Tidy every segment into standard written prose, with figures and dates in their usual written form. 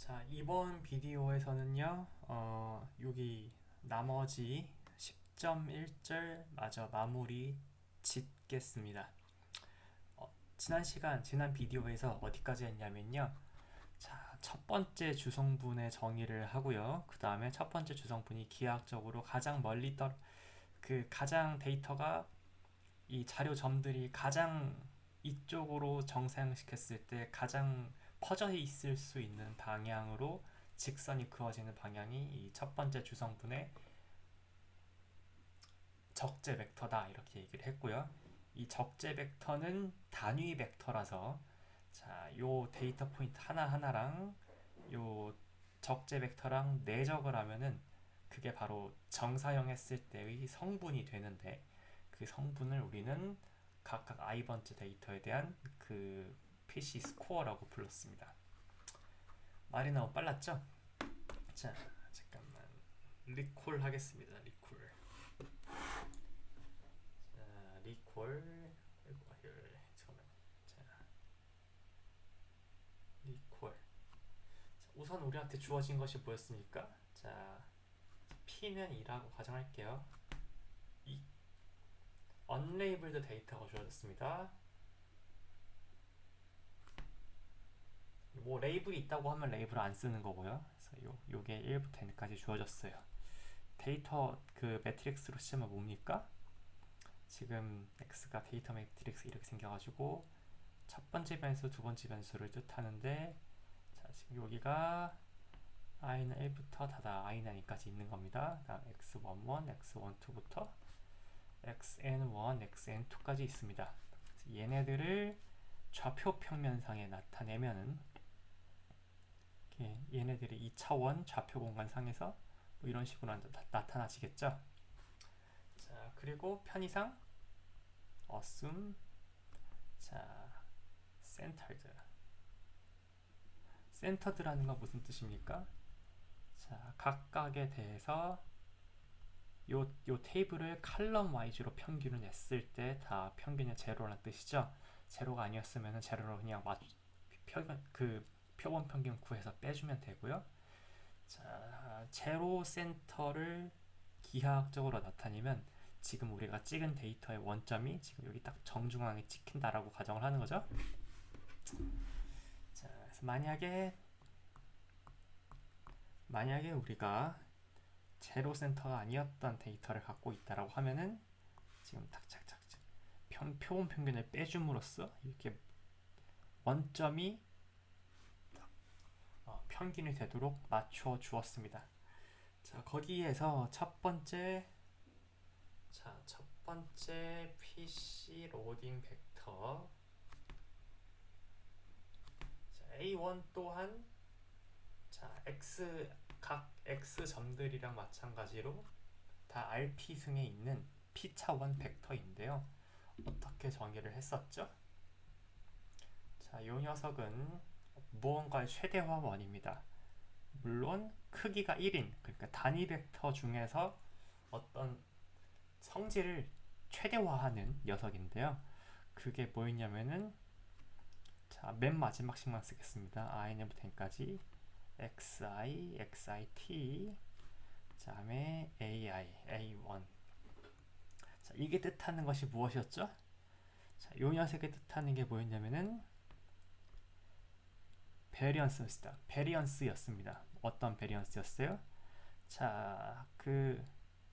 자, 이번 비디오에서는요, 여기 나머지 10.1절 마저 마무리 짓겠습니다. 지난 비디오에서 어디까지 했냐면요. 자, 첫 번째 주성분의 정의를 하고요. 그 다음에 첫 번째 주성분이 기하학적으로 가장 가장 데이터가 이 자료 점들이 가장 이쪽으로 정사형시켰을 때 가장 퍼져 있을 수 있는 방향으로 직선이 그어지는 방향이 이 첫 번째 주성분의 적재 벡터다 이렇게 얘기를 했고요. 이 적재 벡터는 단위 벡터라서 자, 요 데이터 포인트 하나하나랑 요 적재 벡터랑 내적을 하면은 그게 바로 정사형 했을 때의 성분이 되는데 그 성분을 우리는 각각 i번째 데이터에 대한 그 PC 스코어라고 불렀습니다. 말이 너무 빨랐죠? 자, 잠깐만 리콜 하겠습니다. 리콜. 자, 리콜. 잠깐만. 자, 리콜. 자, 우선 우리한테 주어진 것이 뭐였습니까? 자, P는 2라고 가정할게요. 이 unlabeled 데이터가 주어졌습니다. 뭐 레이블이 있다고 하면 레이블을 안 쓰는 거고요. 그래서 요게 1부터 n까지 주어졌어요. 데이터 그 매트릭스로 치면 뭡니까? 지금 x가 데이터 매트릭스 이렇게 생겨가지고 첫 번째 변수, 두 번째 변수를 뜻하는데 자, 지금 여기가 i는 1부터 닫아 i는 n까지 있는 겁니다. 다음 x11, x12부터 xn1, xn2까지 있습니다. 얘네들을 좌표 평면상에 나타내면은 얘네들이 2차원 좌표 공간상에서 뭐 이런 식으로 나타나지겠죠. 자, 그리고 편의상 assume 자, centered라는 건 무슨 뜻입니까? 자, 각각에 대해서 요 테이블을 칼럼 와이즈로 평균을 냈을 때 다 평균이 제로라는 뜻이죠. 제로가 아니었으면 제로로 그냥 표본 평균 구해서 빼주면 되고요. 자, 제로 센터를 기하학적으로 나타내면 지금 우리가 찍은 데이터의 원점이 지금 여기 딱 정중앙에 찍힌다라고 가정을 하는 거죠. 자, 그래서 만약에 우리가 제로 센터가 아니었던 데이터를 갖고 있다라고 하면은 지금 탁착착 표본 평균을 빼줌으로써 이렇게 원점이 평균이 되도록 맞춰 주었습니다. 자, 거기에서 첫 번째 PC 로딩 벡터 자, A1 또한 자, 각 X 점들이랑 마찬가지로 다 RP 승에 있는 P차원 벡터인데요. 어떻게 정의를 했었죠? 자, 이 녀석은 무언가의 최대화원입니다. 물론 크기가 1인, 그러니까 단위 벡터 중에서 어떤 성질을 최대화하는 녀석인데요. 그게 뭐였냐면은 자, 맨 마지막식만 쓰겠습니다. i부터 n까지 xi, xit 다음에 ai, a1 자, 이게 뜻하는 것이 무엇이었죠? 자, 요 녀석의 뜻하는 게 뭐였냐면은 베리언스였습니다. 어떤 베리언스였어요? 자, 그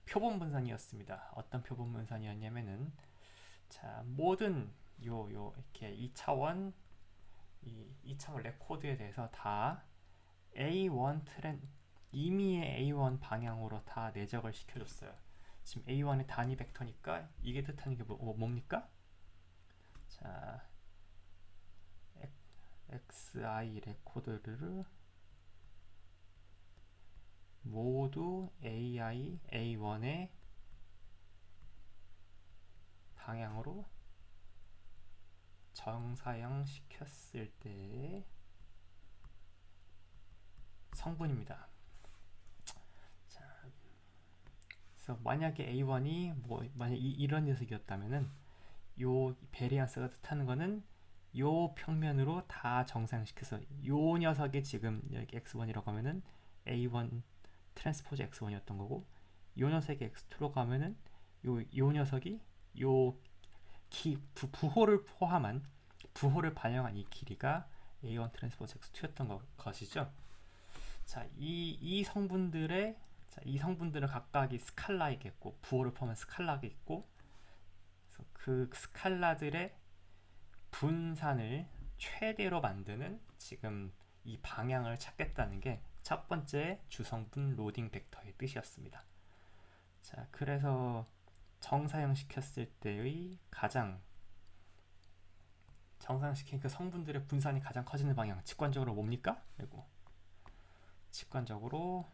표본 분산이었습니다. 어떤 표본 분산이었냐면은 자, 모든 이렇게 2차원 레코드에 대해서 다 A1 임의의 A1 방향으로 다 내적을 시켜줬어요. 지금 A1의 단위 벡터니까 이게 뜻하는 게 뭡니까? 자, XI 레코드를 모두 AI, A1의 방향으로 정사형 시켰을 때 성분입니다. 자, 그래서 만약에 A1이 만약 이런 녀석이었다면은 요 베리안스가 뜻하는 거는 요 평면으로 다 정상시켜서 요 녀석이 지금 여기 x1이라고 하면은 a1 트랜스포즈 x1이었던 거고, 요 녀석이 x2로 가면은 요 녀석이 요 부호를 포함한 부호를 반영한 이 길이가 a1 트랜스포즈 x2였던 것이죠. 자, 이 성분들은 각각이 스칼라이겠고, 부호를 포함한 스칼라가 있고, 그래서 그 스칼라들의 분산을 최대로 만드는 지금 이 방향을 찾겠다는 게 첫 번째 주성분 로딩 벡터의 뜻이었습니다. 자, 그래서 정사형시켰을 때의 정사형시킨 그 성분들의 분산이 가장 커지는 방향, 직관적으로 뭡니까? 그리고 직관적으로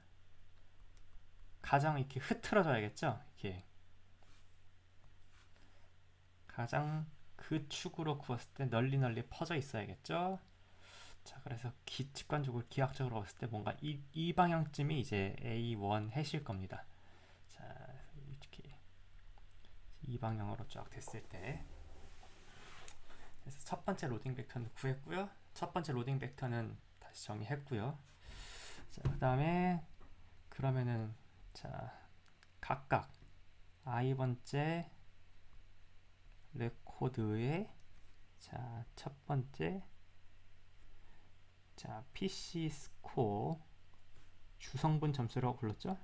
가장 이렇게 흐트러져야겠죠? 이렇게 가장 그 축으로 그었을 때 널리 퍼져 있어야겠죠? 자, 그래서 직관적으로 기하학적으로 봤을 때 뭔가 이 방향쯤이 이제 A1 해실 겁니다. 자, 이렇게 이 방향으로 쫙 됐을 때, 그래서 첫 번째 로딩 벡터는 구했고요. 첫 번째 로딩 벡터는 다시 정의했고요. 자, 그다음에 그러면은 자, 각각 i번째 레코드의 자, 첫 번째 자, PC 스코어 주성분 점수라고 불렀죠?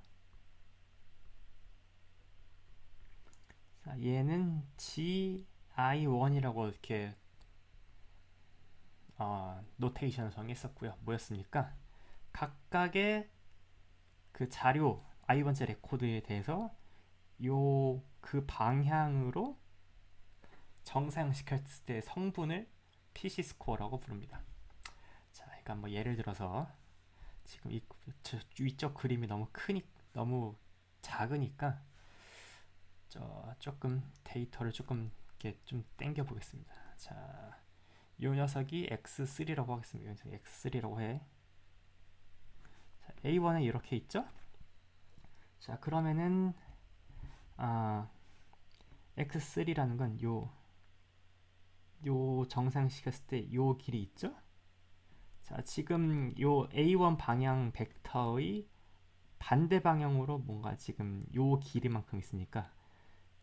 자, 얘는 GI1이라고 이렇게 노테이션을 정했었고요. 뭐였습니까? 각각의 그 자료 i번째 레코드에 대해서 그 방향으로 정사형시켰을 때 성분을 PC 스코어라고 부릅니다. 자, 그러니까 뭐 예를 들어서 지금 이 위쪽 그림이 너무 작으니까 조금 데이터를 조금 이렇게 좀 당겨 보겠습니다. 자, 이 녀석이 x3라고 하겠습니다. 이 녀석이 x3라고 해. 자, A1은 이렇게 있죠? 자, 그러면은 x3라는 건 요 정상시켰을 때 요 길이 있죠? 자, 지금 요 A1 방향 벡터의 반대 방향으로 뭔가 지금 요 길이만큼 있으니까,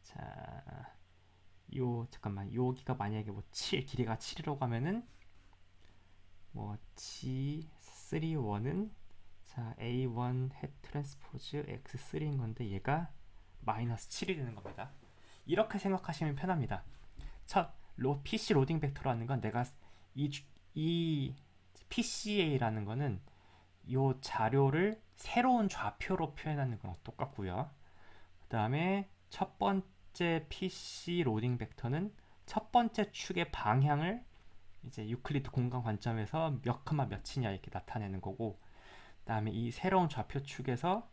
자, 잠깐만, 여기가 만약에 뭐 길이가 7이라고 하면은 뭐 G31은 자, A1 햇 트랜스포즈 X3인 건데 얘가 마이너스 7이 되는 겁니다. 이렇게 생각하시면 편합니다. 첫 PC 로딩 벡터라는 건 내가 이 PCA라는 거는 이 자료를 새로운 좌표로 표현하는 거랑 똑같고요. 그 다음에 첫 번째 PC 로딩 벡터는 첫 번째 축의 방향을 이제 유클리드 공간 관점에서 몇 컴마 몇이냐 이렇게 나타내는 거고, 그 다음에 이 새로운 좌표 축에서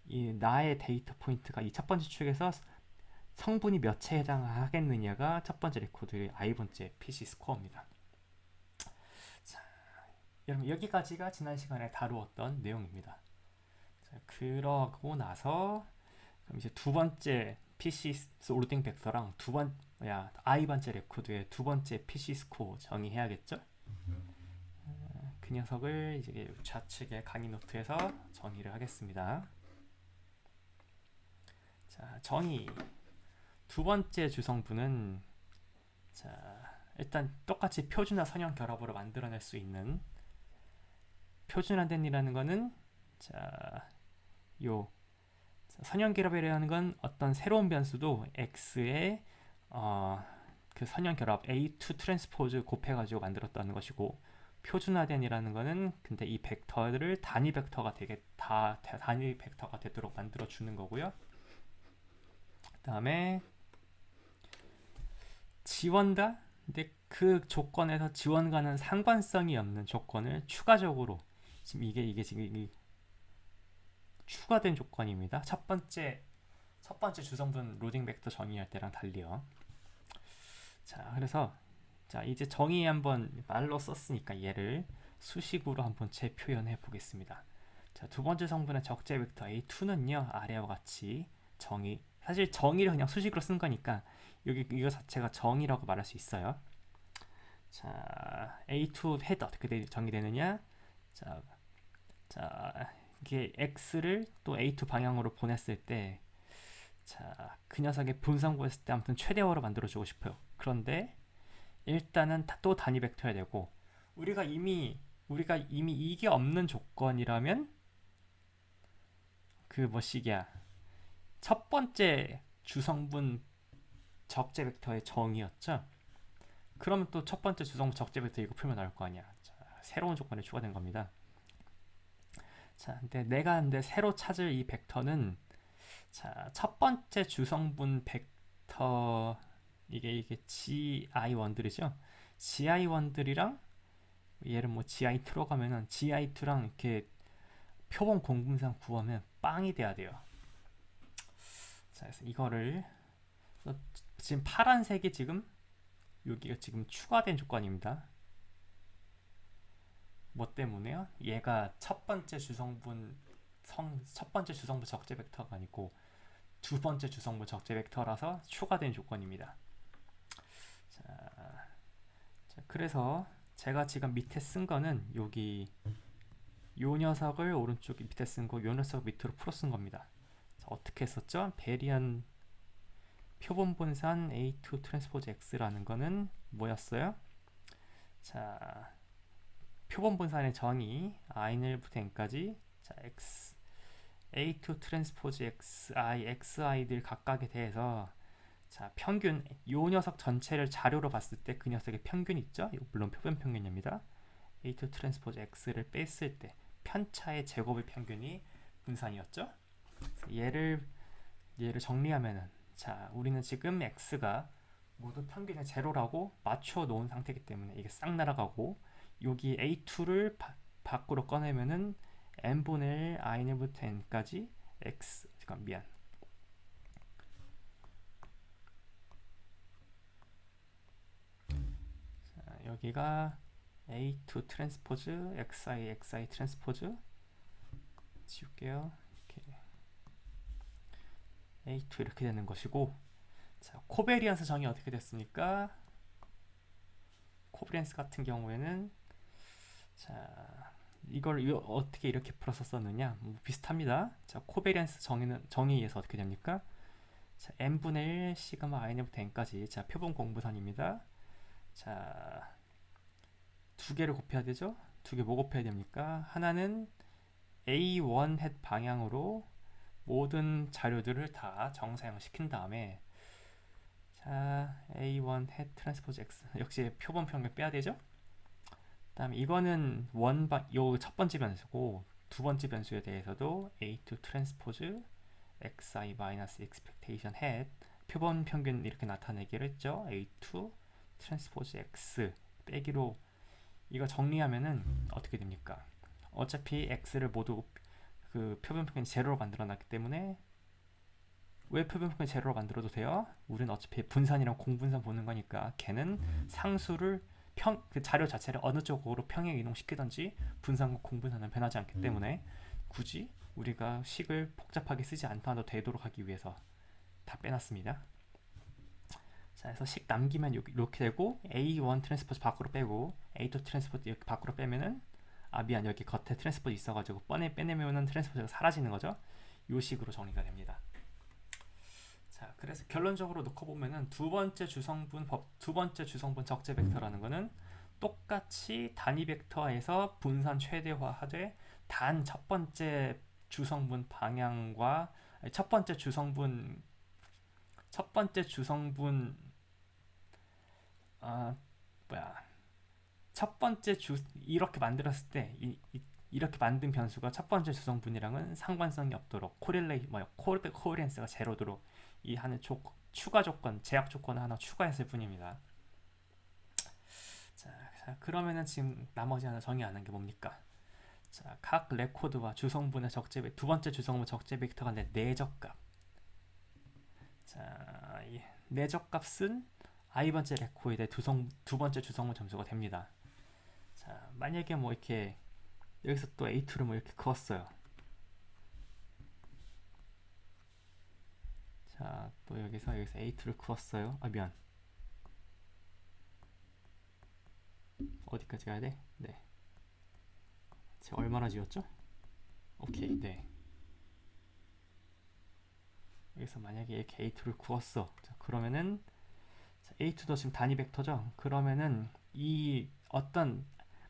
이 나의 데이터 포인트가 이 첫 번째 축에서 성분이 몇에 해당하겠느냐가 첫 번째 레코드의 i번째 PC 스코어입니다. 자, 여러분 여기까지가 지난 시간에 다루었던 내용입니다. 자, 그러고 나서 그럼 이제 두 번째 PC 로딩 벡터랑 i번째 레코드의 두 번째 PC 스코어 정의해야겠죠? 그 녀석을 이제 좌측의 강의 노트에서 정의를 하겠습니다. 자, 정의. 두 번째 주성분은 자, 일단 똑같이 표준화 선형 결합으로 만들어낼 수 있는 표준화된이라는 거는 자, 선형 결합이라는 건 어떤 새로운 변수도 x의 그 선형 결합 A2 트랜스포즈 곱해가지고 만들었다는 것이고, 표준화된이라는 거는 근데 이 벡터를 단위 벡터가 되도록 만들어 주는 거고요. 그다음에 지원가, 근데 그 조건에서 지원과는 상관성이 없는 조건을 추가적으로 지금 이게 지금 추가된 조건입니다. 첫 번째 주성분 로딩 벡터 정의할 때랑 달리요. 자, 그래서 자, 이제 정의 한번 말로 썼으니까 얘를 수식으로 한번 재표현해 보겠습니다. 자, 두 번째 성분의 적재 벡터 A2는요, 아래와 같이 사실 정의를 그냥 수식으로 쓴 거니까 이거 자체가 정의라고 말할 수 있어요. 자, A2 헤드 어떻게 정의되느냐? 자, 이게 X를 또 A2 방향으로 보냈을 때, 자, 그 녀석의 분산구했을 때 아무튼 최대어로 만들어주고 싶어요. 그런데 일단은 또 단위 벡터야 되고, 우리가 이미 이게 없는 조건이라면 그 뭐시기야? 첫 번째 주성분 적재 벡터의 정의였죠. 그러면 또 첫 번째 주성분 적재 벡터 이거 풀면 나올 거 아니야. 자, 새로운 조건이 추가된 겁니다. 자, 근데 새로 찾을 이 벡터는, 자, 첫 번째 주성분 벡터 이게 GI1들이죠. GI1들이랑 얘를 뭐 GI2로 가면은 GI2랑 이렇게 표본 공분상 구하면 빵이 돼야 돼요. 자, 그래서 이거를 지금 파란색이 지금 여기가 지금 추가된 조건입니다. 뭐 때문에요? 얘가 첫 번째 주성분 적재 벡터가 아니고 두 번째 주성분 적재 벡터라서 추가된 조건입니다. 자, 그래서 제가 지금 밑에 쓴 거는 여기 요 녀석을 오른쪽 밑에 쓴 거, 요 녀석 밑으로 풀어 쓴 겁니다. 자, 어떻게 했었죠? 베리안 표본 분산 A2 트랜스포즈 X라는 거는 뭐였어요? 자, 표본 분산의 정의 i1부터 n까지, 자, x A2 트랜스포즈 xi들 각각에 대해서, 자, 평균 요 녀석 전체를 자료로 봤을 때 그 녀석의 평균 있죠? 물론 표본 평균입니다. A2 트랜스포즈 x를 뺐을 때 편차의 제곱의 평균이 분산이었죠? 얘를 정리하면은, 자, 우리는 지금 x가 모두 평균의 제로라고 맞춰 놓은 상태이기 때문에 이게 싹 날아가고, 여기 A2를 밖으로 꺼내면은 n분의 i1부터 n까지 x, 잠깐 미안, 자, 여기가 A2 트랜스포즈 xi 트랜스포즈 지울게요. 이렇게 A2 이렇게 되는 것이고, 자, 코베리언스 정의 어떻게 됐습니까? 코베리언스 같은 경우에는, 자, 이걸 어떻게 이렇게 풀어서 썼느냐? 뭐 비슷합니다. 자, 코베리언스 정의에 의해서 어떻게 됩니까? 자, n분의 1 시그마 i부터 n까지, 자, 표본 공부선입니다. 자, 두 개를 곱해야 되죠? 두 개 뭐 곱해야 됩니까? 하나는 A1 햇 방향으로 모든 자료들을 다 정사형시킨 다음에, 자, A1 햇 트랜스포즈 X 역시 표본 평균 빼야 되죠? 다음 이거는 요 첫 번째 변수고, 두 번째 변수에 대해서도 A2 트랜스포즈 xi 마이너스 expectation hat 표본 평균 이렇게 나타내기로 했죠. A2 트랜스포즈 x 빼기로 이거 정리하면은 어떻게 됩니까? 어차피 x를 모두 그 표본 평균 제로로 만들어 놨기 때문에, 왜 표본 평균 제로로 만들어도 돼요? 우리는 어차피 분산이랑 공분산 보는 거니까 걔는 상수를 그 자료 자체를 어느 쪽으로 평행 이동시키든지 분산과 공분산은 변하지 않기 때문에 굳이 우리가 식을 복잡하게 쓰지 않아도 되도록 하기 위해서 다 빼놨습니다. 자, 그래서 식 남기면 이렇게 되고, A1 트랜스포즈 밖으로 빼고 A2 트랜스포즈 이렇게 밖으로 빼면은, 아 미안, 여기 겉에 트랜스포즈 있어가지고 빼내면은 트랜스포즈가 사라지는 거죠. 이 식으로 정리가 됩니다. 자, 그래서 결론적으로 놓고 보면은 두 번째 주성분 적재 벡터라는 거는 똑같이 단위 벡터에서 분산 최대화하되, 단 첫 번째 주성분 방향과 첫 번째 주성분 아 뭐야 첫 번째 이렇게 만들었을 때 이렇게 만든 변수가 첫 번째 주성분이랑은 상관성이 없도록 코리렌스가 제로도록 이 하는 추가 조건, 제약 조건을 하나 추가했을 뿐입니다. 자, 그러면은 지금 나머지 하나 정의 안 한 게 뭡니까? 자, 각 레코드와 주성분의 두 번째 주성분 적재 벡터가 내적값. 자, 이 내적값은 i번째 레코드의 두 번째 주성분 점수가 됩니다. 자, 만약에 뭐 이렇게 여기서 또 A2를 뭐 이렇게 그었어요. 자, 또 여기서 A2를 그었어요. 아 미안. 어디까지 가야 돼? 네. 제가 얼마나 지웠죠? 오케이, 네. 여기서 만약에 이렇게 A2를 구웠어. 자, 그러면은 자, A2도 지금 단위 벡터죠? 그러면은 이 어떤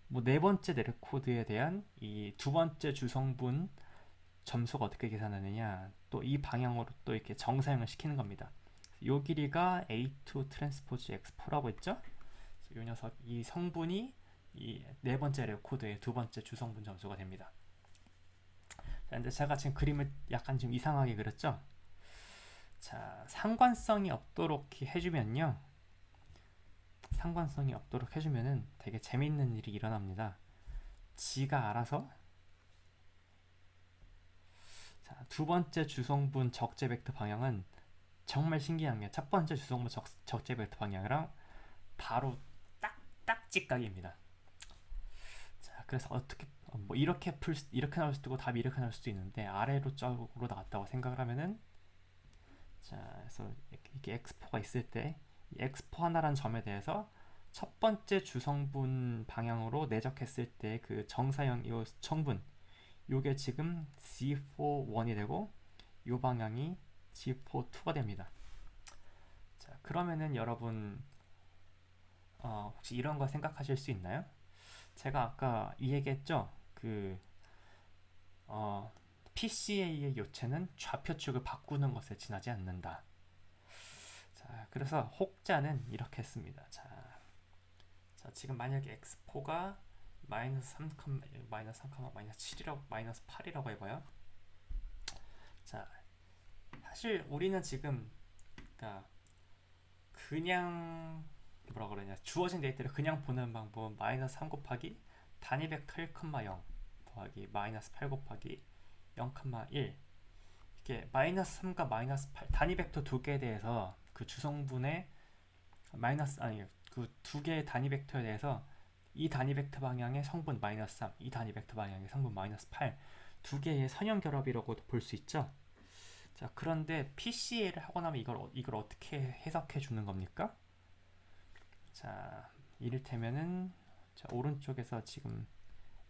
뭐 네 번째 내력 코드에 대한 이 두 번째 주성분 점수가 어떻게 계산하느냐, 또 이 방향으로 또 이렇게 정사형을 시키는 겁니다. 요 길이가 A2 트랜스포즈 X4라고 했죠? 이 녀석, 이 성분이 이 네 번째 레코드의 두 번째 주성분 점수가 됩니다. 자, 이제 제가 지금 그림을 약간 좀 이상하게 그렸죠? 자, 상관성이 없도록 해주면요. 상관성이 없도록 해주면은 되게 재밌는 일이 일어납니다. 지가 알아서 자, 두 번째 주성분 적재 벡터 방향은 정말 신기한 게 첫 번째 주성분 적재 벡터 방향이랑 바로 딱 직각입니다. 자, 그래서 어떻게 뭐 이렇게 나올 수도 있고 답이 이렇게 나올 수도 있는데 아래로 쪽으로 나왔다고 생각을 하면은 자, 그래서 이렇게 x4가 있을 때 이 x4 하나라는 점에 대해서 첫 번째 주성분 방향으로 내적했을 때 그 정사형 이 성분 요게 지금 G41이 되고 요 방향이 G42가 됩니다. 자, 그러면은 여러분 혹시 이런 거 생각하실 수 있나요? 제가 아까 이 얘기했죠. 그 PCA의 요체는 좌표축을 바꾸는 것에 지나지 않는다. 자, 그래서 혹자는 이렇게 했습니다. 자, 지금 만약에 x4가 마이너스 3, 마이너스 3, 마이너스 7이라고 마이너스 8이라고 해봐요. 자, 사실 우리는 지금 그러니까 그냥 뭐라 그러냐, 주어진 데이터를 그냥 보는 방법은 마이너스 3 곱하기 단위 벡터 1,0 더하기 마이너스 8 곱하기 0,1 이게 마이너스 3과 마이너스 8 단위 벡터 두 개에 대해서 그 주성분의 마이너스 아니 그 두 개의 단위 벡터에 대해서 이 단위 벡터 방향의 성분 마이너스 3, 이 단위 벡터 방향의 성분 마이너스 8 두 개의 선형 결합이라고도 볼 수 있죠. 자, 그런데 PCA를 하고 나면 이걸 어떻게 해석해 주는 겁니까? 자, 이를테면은 자, 오른쪽에서 지금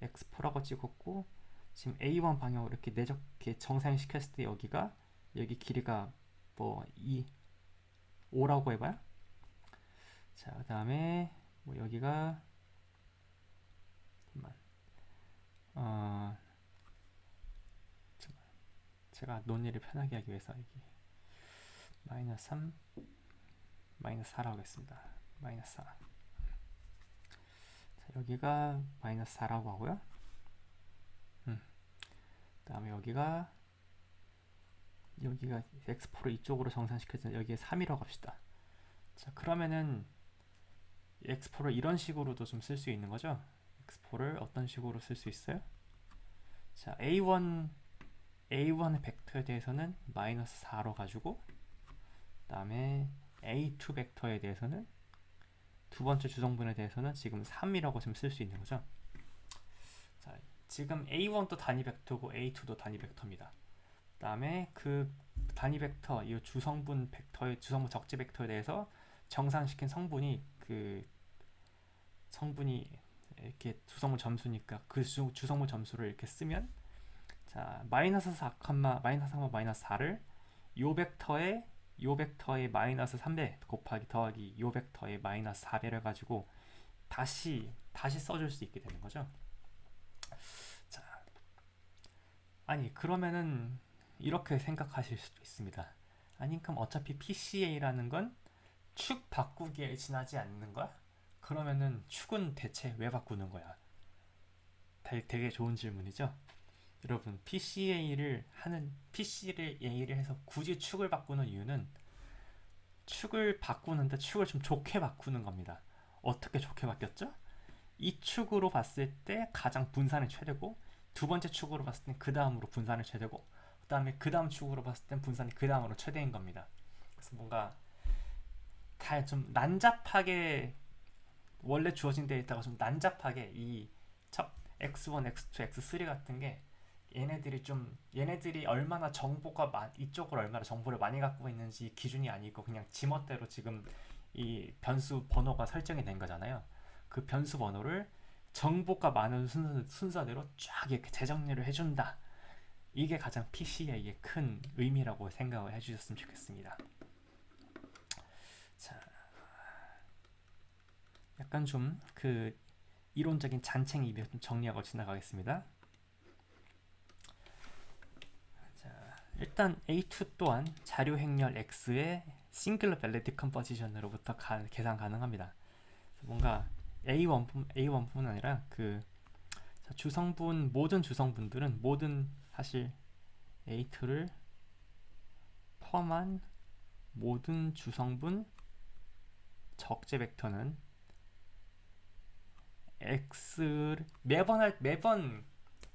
X4라고 찍었고 지금 A1 방향으로 이렇게 내적게 정사형시켰을 때 여기 길이가 뭐 5라고 해봐요. 자, 그 다음에 뭐 여기가 제가 논리를 편하게 하기 위해서 여기 마이너스 3 마이너스 4라고 하겠습니다. 마이너스 4. 자, 여기가 마이너스 4라고 하고요. 그 다음에 여기가 X4를 이쪽으로 정산시켜서 여기에 3이라고 합시다. 자, 그러면은 X4를 이런 식으로도 좀 쓸 수 있는 거죠. X4를 어떤 식으로 쓸 수 있어요? 자, A1의 벡터에 대해서는 마이너스 4로 가지고 그 다음에 A2 벡터에 대해서는 두 번째 주성분에 대해서는 지금 3이라고 지금 쓸 수 있는 거죠. 자, 지금 A1도 단위 벡터고 A2도 단위 벡터입니다. 그 다음에 그 단위 벡터, 이 주성분 적재 벡터에 대해서 정산시킨 성분이 이렇게 주성분 점수니까 그 주성분 점수를 이렇게 쓰면 자, 마이너스 4, 마이너스 3, 마이너스 4를 요 벡터의 마이너스 3배 곱하기 더하기 요 벡터의 마이너스 4배를 가지고 다시 써줄 수 있게 되는 거죠. 자, 아니 그러면은 이렇게 생각하실 수도 있습니다. 아니 그럼 어차피 PCA라는 건 축 바꾸기에 지나지 않는 거야? 그러면은 축은 대체 왜 바꾸는 거야? 되게 좋은 질문이죠. 여러분 PCA를 해서 굳이 축을 바꾸는 이유는 축을 바꾸는데 축을 좀 좋게 바꾸는 겁니다. 어떻게 좋게 바뀌었죠? 이 축으로 봤을 때 가장 분산이 최대고 두 번째 축으로 봤을 때 그 다음으로 분산이 최대고 그 다음에 그 다음 축으로 봤을 때 분산이 그 다음으로 최대인 겁니다. 그래서 뭔가 다 좀 난잡하게 원래 주어진 데이터가 좀 난잡하게 이 X1, X2, X3 같은 게 얘네들이 얼마나 이쪽으로 얼마나 정보를 많이 갖고 있는지 기준이 아니고 그냥 지멋대로 지금 이 변수 번호가 설정이 된 거잖아요. 그 변수 번호를 정보가 많은 순서대로 쫙 이렇게 재정리를 해준다. 이게 가장 PCA의 큰 의미라고 생각을 해주셨으면 좋겠습니다. 자, 약간 좀 그 이론적인 잔챙이 좀 정리하고 지나가겠습니다. 자, 일단 A2 또한 자료 행렬 X의 싱글러 밸리 디컴포지션으로부터 계산 가능합니다. 뭔가 A1뿐 아니라 그 주성분 모든 주성분들은 모든 사실 A2를 포함한 모든 주성분 적재 벡터는 X를 매번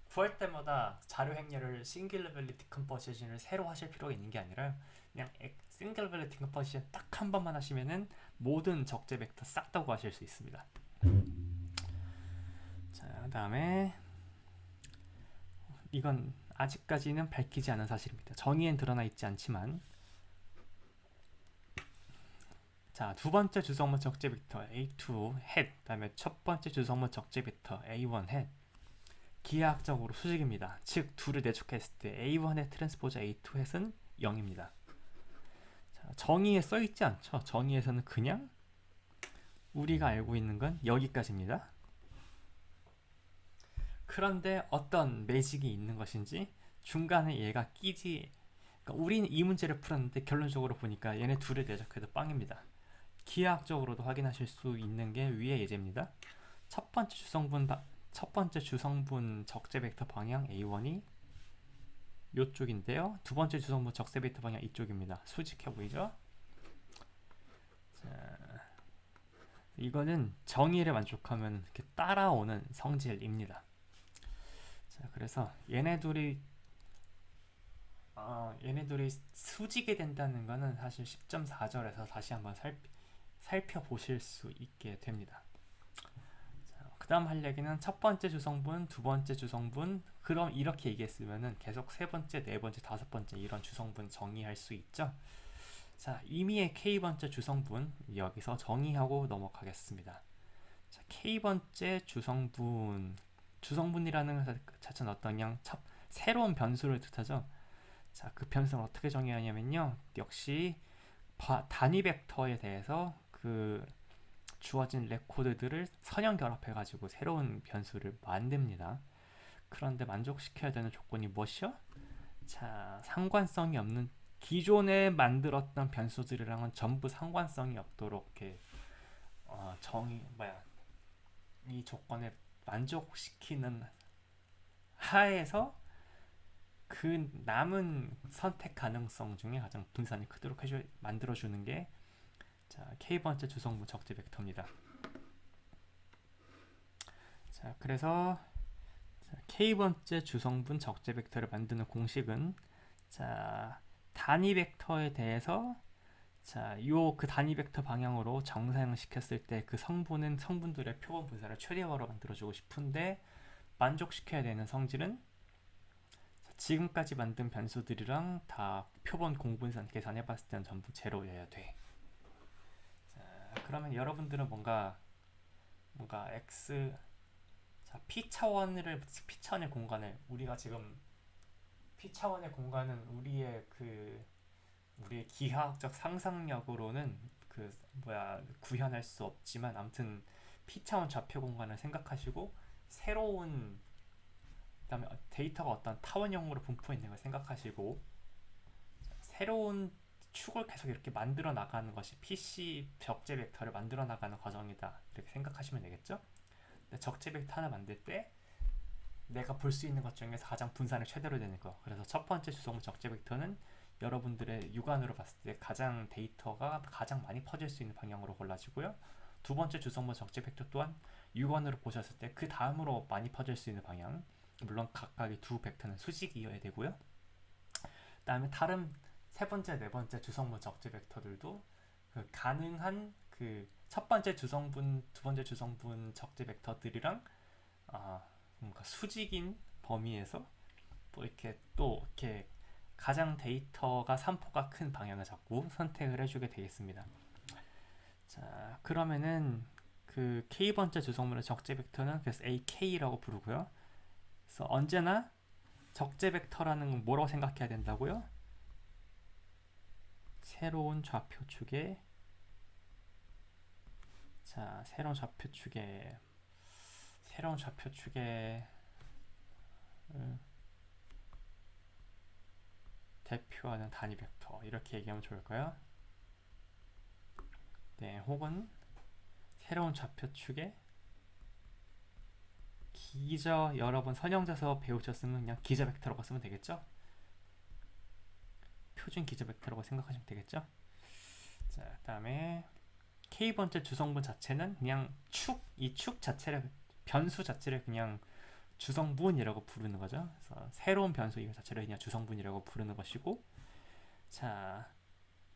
구할 때마다 자료 행렬을 싱글러 밸리 디컴포지션을 새로 하실 필요가 있는 게 아니라 그냥 싱글러 밸리 디컴포지션 딱 한 번만 하시면은 모든 적재 벡터 싹 다 구하실 수 있습니다. 자, 그다음에 이건 아직까지는 밝히지 않은 사실입니다. 정의엔 드러나 있지 않지만, 자, 두 번째 주성분 적재 벡터 A2 head, 그다음에 첫 번째 주성분 적재 벡터 A1 head 기하학적으로 수직입니다. 즉 둘을 내축했을 때 A1의 트랜스포저 A2 head은 0입니다. 자, 정의에 써 있지 않죠? 정의에서는 그냥 우리가 알고 있는 건 여기까지입니다. 그런데 어떤 매직이 있는 것인지 중간에 얘가 끼지. 그러니까 우리는 이 문제를 풀었는데 결론적으로 보니까 얘네 둘을 내적해도 빵입니다. 기하학적으로도 확인하실 수 있는 게 위의 예제입니다. 첫 번째 주성분 적재 벡터 방향 A1이 이쪽인데요. 두 번째 주성분 적재 벡터 방향 이쪽입니다. 수직해 보이죠? 자, 이거는 정의를 만족하면 이렇게 따라오는 성질입니다. 자, 그래서 얘네들이 수직이 된다는 거는 사실 10.4절에서 다시 한번 살펴보실 수 있게 됩니다. 그 다음 할 얘기는 첫 번째 주성분, 두 번째 주성분, 그럼 이렇게 얘기했으면은 계속 세 번째, 네 번째, 다섯 번째 이런 주성분 정의할 수 있죠. 자, 임의의 K번째 주성분 여기서 정의하고 넘어가겠습니다. 자, K번째 주성분이라는 것 자체는 어떤 그냥 새로운 변수를 뜻하죠. 자, 그 변수는 어떻게 정의하냐면요. 역시 단위 벡터에 대해서 그 주어진 레코드들을 선형 결합해가지고 새로운 변수를 만듭니다. 그런데 만족시켜야 되는 조건이 무엇이요? 자, 상관성이 없는 기존에 만들었던 변수들이랑은 전부 상관성이 없도록 이렇게 이 조건을 만족시키는 하에서 그 남은 선택 가능성 중에 가장 분산이 크도록 만들어주는 게 자, K번째 주성분 적재 벡터입니다. 자, 그래서 K번째 주성분 적재 벡터를 만드는 공식은 자, 단위 벡터에 대해서 자, 그 단위 벡터 방향으로 정사형을 시켰을 때 그 성분들의 표본 분산을 최대화로 만들어주고 싶은데 만족시켜야 되는 성질은 지금까지 만든 변수들이랑 다 표본 공분산 계산해봤을 때는 전부 제로여야 돼. 자, 그러면 여러분들은 뭔가 x P차원의 공간을 우리가 지금 P차원의 공간은 우리의 기하학적 상상력으로는 구현할 수 없지만 아무튼 P차원 좌표 공간을 생각하시고 새로운 그다음에 데이터가 어떤 타원형으로 분포해 있는 걸 생각하시고 새로운 축을 계속 이렇게 만들어 나가는 것이 PC 적재 벡터를 만들어 나가는 과정이다 이렇게 생각하시면 되겠죠. 근데 적재 벡터 하나 만들 때 내가 볼 수 있는 것 중에서 가장 분산을 최대로 되는 거. 그래서 첫 번째 주성분 적재 벡터는 여러분들의 육안으로 봤을 때 데이터가 가장 많이 퍼질 수 있는 방향으로 골라지고요. 두 번째 주성분 적재 벡터 또한 육안으로 보셨을 때 그 다음으로 많이 퍼질 수 있는 방향. 물론 각각의 두 벡터는 수직이어야 되고요. 그다음에 다른 세 번째, 네 번째 주성분 적재 벡터들도 가능한 첫 번째 주성분, 두 번째 주성분 적재 벡터들이랑 뭔가 수직인 범위에서 이렇게 가장 데이터가 산포가 큰 방향을 잡고 선택을 해주게 되겠습니다. 자, 그러면은 그 k번째 주성분의 적재 벡터는 그래서 ak라고 부르고요. 그래서 언제나 적재 벡터라는 건 뭐라고 생각해야 된다고요? 새로운 좌표축에 자 새로운 좌표축에 대표하는 단위 벡터 이렇게 얘기하면 좋을까요? 네, 혹은 새로운 좌표축에 여러분 선형자서 배우셨으면 그냥 기저 벡터라고 쓰면 되겠죠? 표준 기저 벡터라고 생각하시면 되겠죠? 자, 그다음에 k번째 주성분 자체는 그냥 이 축 자체를 변수 자체를 그냥 주성분이라고 부르는 거죠. 그래서 새로운 변수 이거 자체를 그냥 주성분이라고 부르는 것이고, 자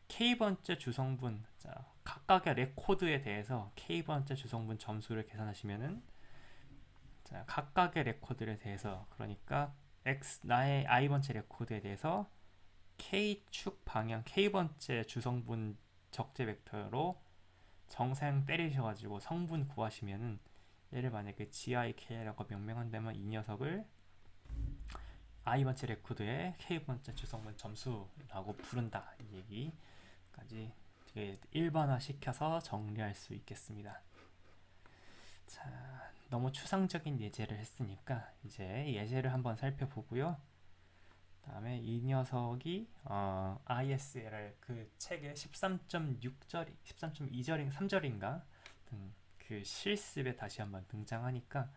k번째 주성분, 자 각각의 레코드에 대해서 k번째 주성분 점수를 계산하시면은, 자 각각의 레코드에 대해서, 그러니까 나의 i번째 레코드에 대해서 k축 방향 k번째 주성분 적재 벡터로 정사형 때리셔가지고 성분 구하시면은, 얘를 만약에 GIK라고 명명한다면 이 녀석을 i번째 레코드의 k번째 주성분 점수라고 부른다, 이 얘기까지 일반화 시켜서 정리할 수 있겠습니다. 자, 너무 추상적인 예제를 했으니까 이제 예제를 한번 살펴보고요. 다음에 이 녀석이 ISLR 그 책의 13.6절, 13.2절, 3절인가 그 실습에 다시 한번 등장하니까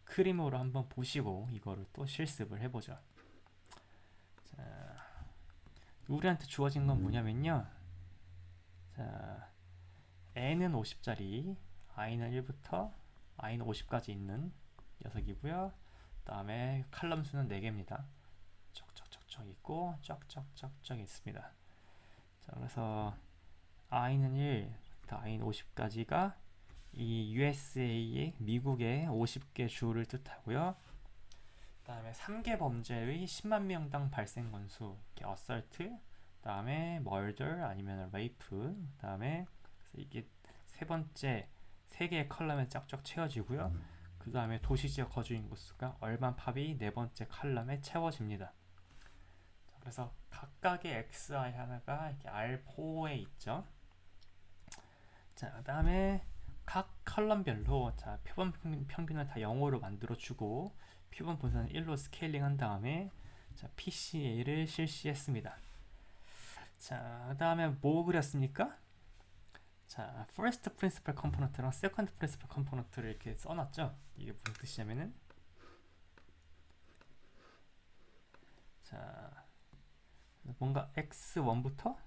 그림으로 한번 보시고 이거를 또 실습을 해보죠. 자, 우리한테 주어진 건 뭐냐면요. 자, n은 50짜리, i는 1부터 i는 50까지 있는 녀석이고요. 다음에 칼럼 수는 4개입니다. 쩍쩍쩍쩍 있고 쩍쩍쩍쩍 있습니다. 자, 그래서 i는 1, i는 50까지가 이 USA의 미국의 50개 주를 뜻하고요. 다음에 3개 범죄의 10만 명당 발생 건수, 이렇게 assault, 다음에 murder 아니면 rape, 다음에 이게 세 번째 3개의 컬럼에 쫙쫙 채워지고요. 그 다음에 도시지역 거주 인구수가 얼만 팝이 네 번째 컬럼에 채워집니다. 그래서 각각의 xi 하나가 이렇게 R4에 있죠. 자, 그 다음에 각 컬럼별로 자 표본 평균을 다 0으로 만들어주고 표본 분산을 1로 스케일링 한 다음에 자 PCA를 실시했습니다. 자, 그 다음에 뭐 그렸습니까? 자, first principal component랑 second principal component를 이렇게 써놨죠. 이게 무슨 뜻이냐면은, 자 뭔가 x1부터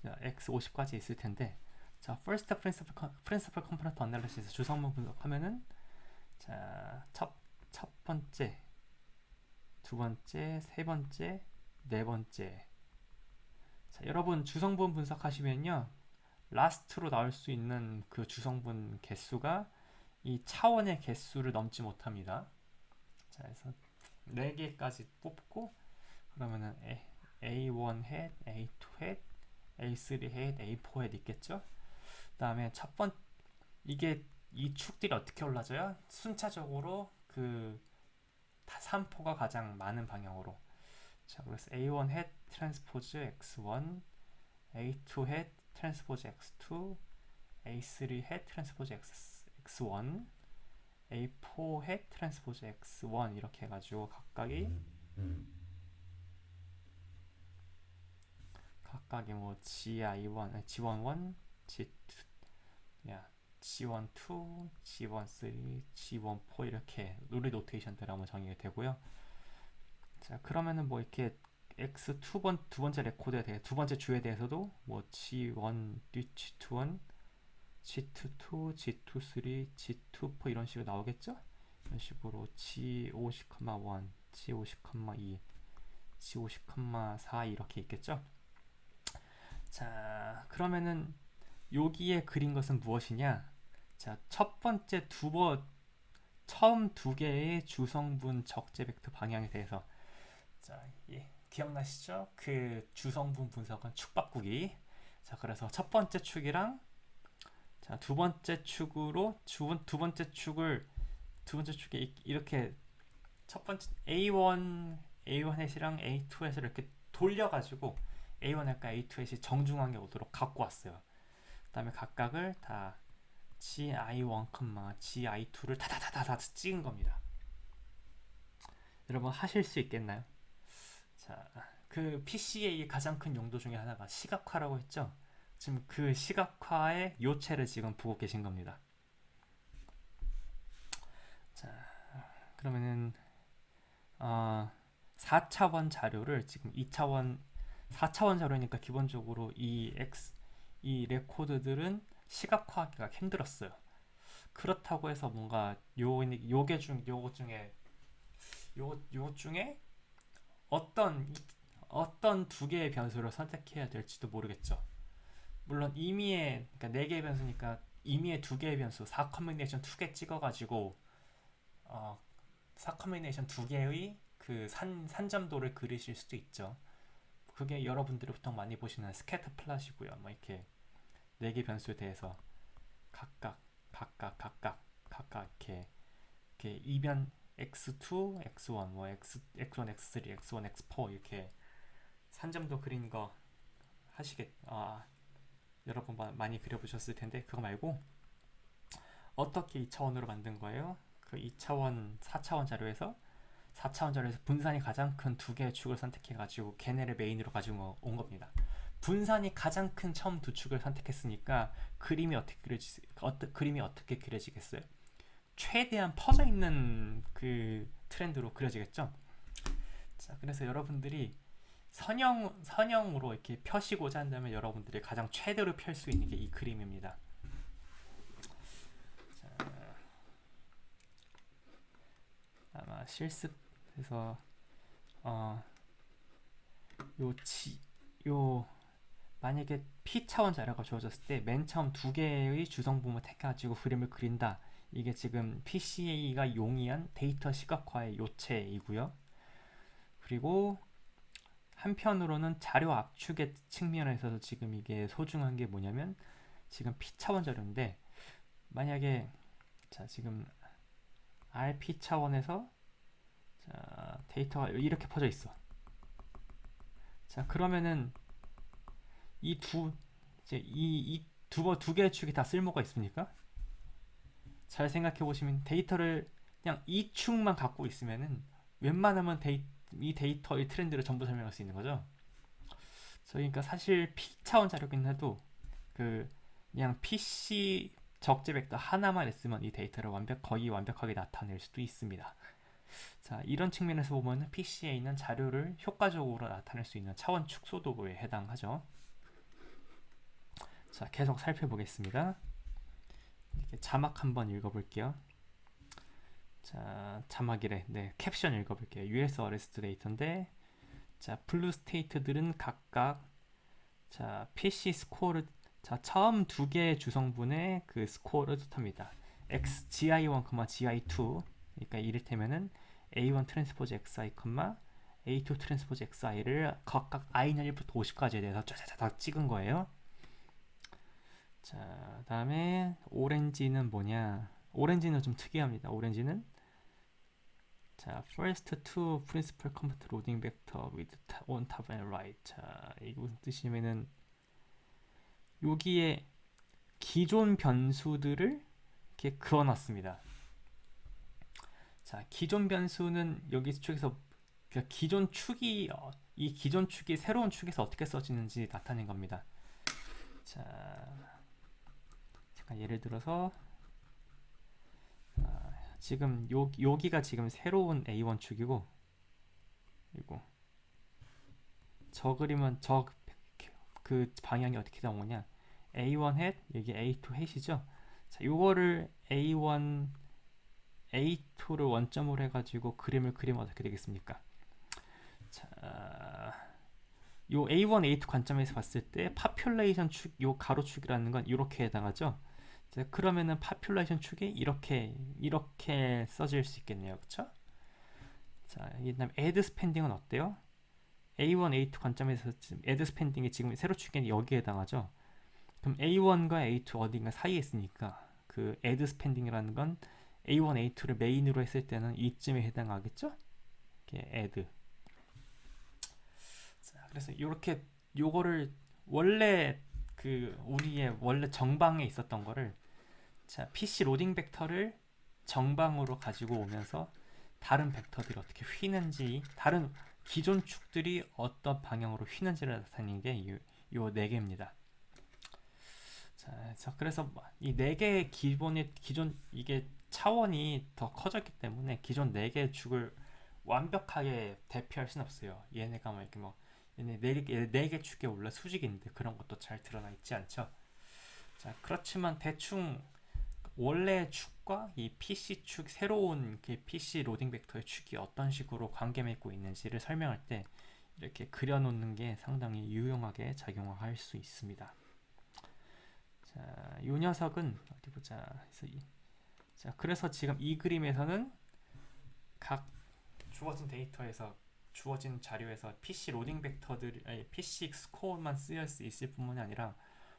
x50까지 있을 텐데, 자 first principal component analysis 주성분 분석하면은, 자 첫 번째, 두 번째, 세 번째, 네 번째. 자, 여러분 주성분 분석하시면요, 라스트로 나올 수 있는 그 주성분 개수가 이 차원의 개수를 넘지 못합니다. 자, 그래서 4개까지 뽑고, 그러면은 A1 head, A2 head, A3 head, A4 head 있겠죠? 그 다음에 이게 이 축들이 어떻게 올라져요? 순차적으로 그 3포가 가장 많은 방향으로. 자, 그래서 A1 head 트랜스포즈 X1, A2 head 트랜스포즈 X2, A3 head 트랜스포즈 X1, A4 head 트랜스포즈 X1 이렇게 해가지고 각각이 뭐 G11, G11, G12, G13, G14 이렇게 룰리 노테이션대로 한번 정의가 되고요. 자, 그러면은 뭐 이렇게 X2 두 번째 레코드에 대해 두 번째 주에 대해서도 뭐 G1, G21, G22, G23, G24 이런 식으로 나오겠죠? 이런 식으로 G50,1, G50,2, G50,4 이렇게 있겠죠? 자, 그러면은 여기에 그린 것은 무엇이냐? 자, 첫 번째 처음 두 개의 주성분 적재 벡터 방향에 대해서, 자, 기억나시죠? 그 주성분 분석은 축 바꾸기. 자, 그래서 첫 번째 축이랑 자, 두 번째 축으로 두 번째 축을 두 번째 축에 이렇게 첫 번째 A1 햇이랑 A2 햇을 이렇게 돌려가지고 A1 햇과 A2 햇이 정중하게 오도록 갖고 왔어요. 그다음에 각각을 다 GI1, GI2를 다다다다 찍은 겁니다. 여러분 하실 수 있겠나요? 자, 그 PCA의 가장 큰 용도 중에 하나가 시각화라고 했죠. 지금 그 시각화의 요체를 지금 보고 계신 겁니다. 자, 그러면은 4차원 자료를 지금 2차원 4차원 자료니까 기본적으로 이 레코드들은 시각화하기가 힘들었어요. 그렇다고 해서 뭔가 요게 요것 중에 어떤 두 개의 변수를 선택해야 될지도 모르겠죠. 물론 임의의 그러니까 네 개의 변수니까 임의의 두 개의 변수 4 커뮤니케이션 2개 찍어가지고 4 커뮤니케이션 두 개의 그 산점도를 그리실 수도 있죠. 그게 여러분들이 보통 많이 보시는 스캐터 플롯이고요. 뭐 이렇게 네 개 변수에 대해서 각각 이렇게 이변 x2, x1, 뭐 x1, x3, x1, x4 이렇게 산점도 그린 거 여러분 많이 그려보셨을 텐데 그거 말고 어떻게 2차원으로 만든 거예요? 그 2차원, 4차원 자료에서 분산이 가장 큰 두 개의 축을 선택해가지고 걔네를 메인으로 가지고 온 겁니다. 분산이 가장 큰 처음 두 축을 선택했으니까 그림이 어떻게 그려지겠어요? 최대한 퍼져 있는 그 트렌드로 그려지겠죠. 자, 그래서 여러분들이 선형으로 이렇게 펴시고자 한다면 여러분들이 가장 최대로 펼 수 있는 게 이 그림입니다. 자, 아마 실습에서 만약에 P차원 자료가 주어졌을 때 맨 처음 두 개의 주성분을 택해가지고 그림을 그린다. 이게 지금 PCA가 용이한 데이터 시각화의 요체이고요. 그리고 한편으로는 자료 압축의 측면에서 지금 이게 소중한 게 뭐냐면 지금 P차원 자료인데 만약에 자 지금 RP 차원에서 자 데이터가 이렇게 퍼져 있어. 자 그러면은 두 개의 축이 다 쓸모가 있습니까? 잘 생각해 보시면 데이터를 그냥 이 축만 갖고 있으면은 웬만하면 이 데이터의 트렌드를 전부 설명할 수 있는 거죠. 그러니까 사실 P차원 자료긴 해도 그냥 PC 적재 벡터 하나만 있으면 이 데이터를 거의 완벽하게 나타낼 수도 있습니다. 자, 이런 측면에서 보면 PC에 있는 자료를 효과적으로 나타낼 수 있는 차원 축소 도구에 해당하죠. 자, 계속 살펴보겠습니다. 이렇게 자막 한번 읽어볼게요. 자, 자막이래. 네, 캡션 읽어볼게요. US 어레스트 데이터인데, 자, 블루 스테이트들은 각각 자 PC 스코어를 자 처음 두 개의 주성분의 그 스코어를 뜻합니다. GI1, GI2 그러니까 이를테면은 A1 트랜스포즈 XI, A2 트랜스포즈 XI를 각각 I는 1부터 50까지에 대해서 쫙쫙쫙 찍은 거예요. 자, 다음에 오렌지는 뭐냐? 오렌지는 좀 특이합니다. 오렌지는 자, first to principal computer loading vector with on top and right. 자, 이게 무슨 뜻이냐면은 여기에 기존 변수들을 이렇게 그어놨습니다. 자, 기존 변수는 여기 쪽에서 이 기존 축이 새로운 축에서 어떻게 써지는지 나타낸 겁니다. 자, 잠깐 예를 들어서 지금 여기가 지금 새로운 A1 축이고 그리고 저 그림은 그 방향이 어떻게 나오냐 A1 햇 여기 A2 햇이죠. 자, 요거를 A1 A2를 원점으로 해가지고 그림을 그리면 어떻게 되겠습니까? 자, 요 A1, A2 관점에서 봤을 때 파퓰레이션 축, 요 가로축이라는 건 이렇게 해당하죠. 자, 그러면은 파퓰레이션 축이 이렇게 써질 수 있겠네요, 그렇죠? 자, 그다음 add spending은 어때요? A1, A2 관점에서 지금 add spending이 지금 세로 축이 여기에 해당하죠. 그럼 A1과 A2 어딘가 사이에 있으니까 그 add spending이라는 건 A1, A2를 메인으로 했을 때는 이쯤에 해당하겠죠? 이렇게 add. 자, 그래서 이렇게 요거를 원래 그 우리의 원래 정방에 있었던 거를 자, PC 로딩 벤터를 정방으로 가지고 오면서 다른 벡터들이 어떻게 휘는지, 다른 기존 축들이 어떤 방향으로 휘는지를 나타내는 게 요 네 개입니다. 자, 그래서 이 네 개의 기본의 기존 이게 차원이 더 커졌기 때문에 기존 네 개의 축을 완벽하게 대표할 수는 없어요. 얘네가 뭐 이렇게 뭐 얘네 네 개 축에 원래 수직인데 그런 것도 잘 드러나 있지 않죠. 자, 그렇지만 대충 원래 축과 이 PC 축 새로운 그 PC 로딩 벡터의 축이 어떤 식으로 관계 맺고 있는지를 설명할 때 이렇게 그려놓는 게 상당히 유용하게 작용할 수 있습니다. 자, 이 녀석은 어디 보자. 자, 그래서 지금 이 그림에서는 각 주어진 데이터에서 주어진 자료에서 PC 로딩 벡터들, 아니 PC 스코어만 쓰일 수 있을 뿐만이 아니라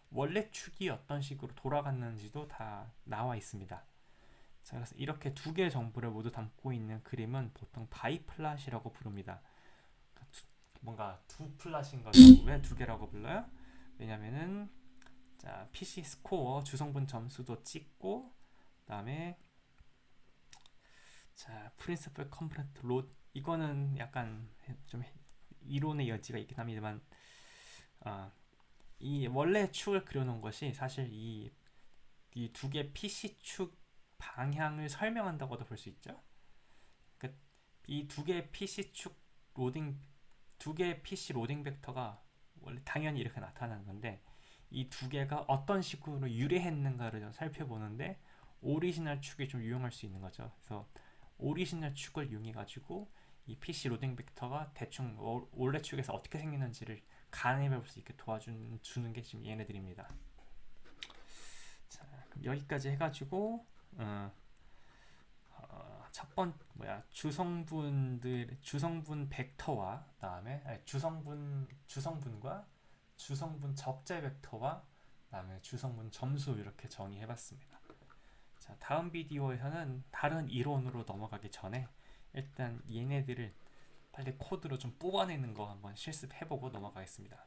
원래 축이 어떤 식으로 돌아갔는지도 다 나와 있습니다. 자, 그래서 이렇게 두 개의 정보를 모두 담고 있는 그림은 보통 바이플랫이라고 부릅니다. 뭔가 두 플랫인 거죠. 왜 두 개라고 불러요? 왜냐면은 자, PC 스코어 주성분 점수도 찍고 그다음에 자, 프린시플 컴포넌트 로드 이거는 약간 좀 이론의 여지가 있긴 합니다만 이 원래 축을 그려놓은 것이 사실 이 두 개 PC 축 방향을 설명한다고도 볼 수 있죠. 그러니까 이 두 개 PC 축 로딩 두 개의 PC 로딩 벡터가 원래 당연히 이렇게 나타나는 건데 이 두 개가 어떤 식으로 유래했는가를 좀 살펴보는데 오리지널 축이 좀 유용할 수 있는 거죠. 그래서 오리지널 축을 이용해 가지고 이 PC 로딩 벡터가 대충 원래 축에서 어떻게 생겼는지를 가늠해 볼 수 있게 도와주는 게 지금 얘네들입니다. 자, 그럼 여기까지 해가지고 첫번 주성분 벡터와 그다음에 주성분과 주성분 적재 벡터와 그다음에 주성분 점수 이렇게 정의해봤습니다. 자, 다음 비디오에서는 다른 이론으로 넘어가기 전에 일단 얘네들을 빨리 코드로 좀 뽑아내는 거 한번 실습해보고 넘어가겠습니다.